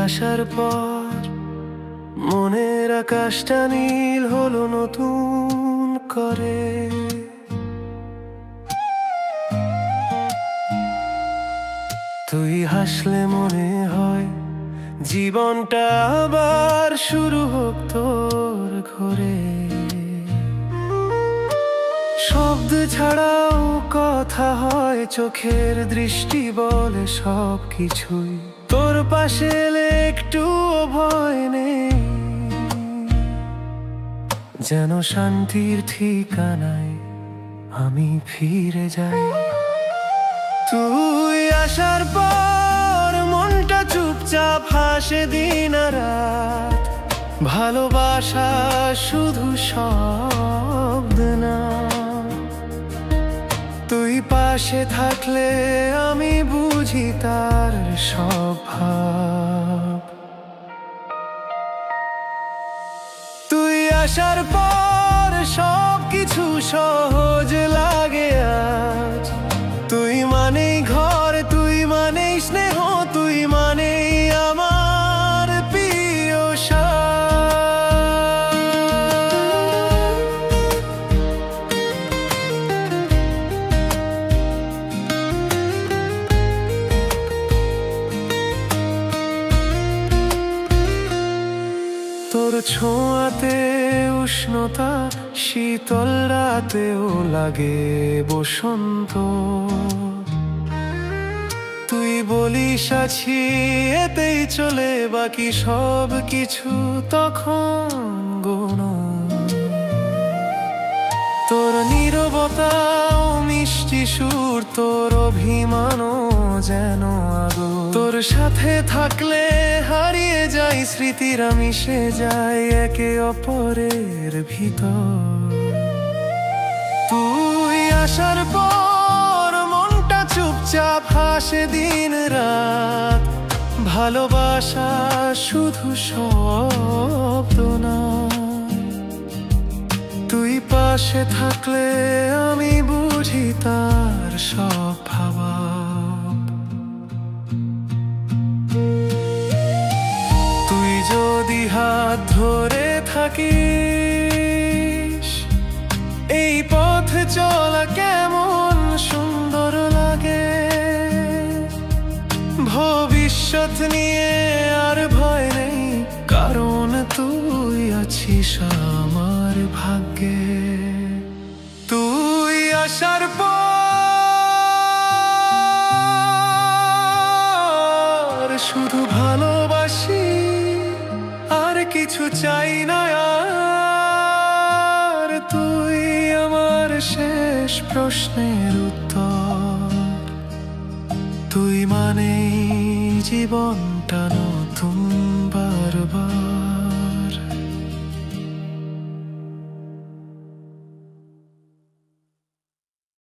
আসার পর মনের আকাশটা নীল হলো নতুন করে। তুই হাসলে মনে হয় জীবনটা আবার শুরু হোক তোর ঘরে। শব্দ ছাড়াও কথা হয়, চোখের দৃষ্টি বলে সব কিছুই। তোর পাশে এলে একটুও ভয় নেই, যেন শান্তির ঠিকানায় আমি ফিরে যাই। তুই আসার পর মনটা চুপচাপ হাসে দিন আর রাত। ভালোবাসা শুধু শব্দ না, তুই পাশে থাকলে আমি বুঝি তার সব ভাব। তুই আসার পর সব কিছু সহজ লাগে আজ। তুই মানেই ঘর, তুই মানেই স্নেহ, তুই মানেই আমার প্রিয় সাথ। তোর ছোঁয়াতে উষ্ণতা, শীতল রাতেও লাগে বসন্ত। তুই বলিস আছি এতেই চলে, বাকি সব কিছু তখন গৌণ। তোর নীরবতা ও মিষ্টি সুর, তোর অভিমানও যেন আদর। তোর সাথে থাকলে হারিয়ে যাই স্মৃতিরা, মিশে যায় একে অপরের ভিতর। তুই আসার পর মনটা চুপচাপ হাসে দিন রাত। ভালোবাসা শুধু শব্দ না, তুই পাশে থাকলে আমি বুঝি তার সব ভাব। তুই যদি হাত ধরে থাকিস, এই পথ চলা কেমন সুন্দর লাগে। ভবিষ্যৎ নিয়ে আর ভয় নেই, কারণ তুই আছিস আমার ভাগ্যে। তুই আসার পর শুধু ভালোবাসি, আর কিছু চাই না আর। তুই আমার শেষ প্রশ্নের উত্তর, তুই মানেই জীবনটা নতুন বারবার।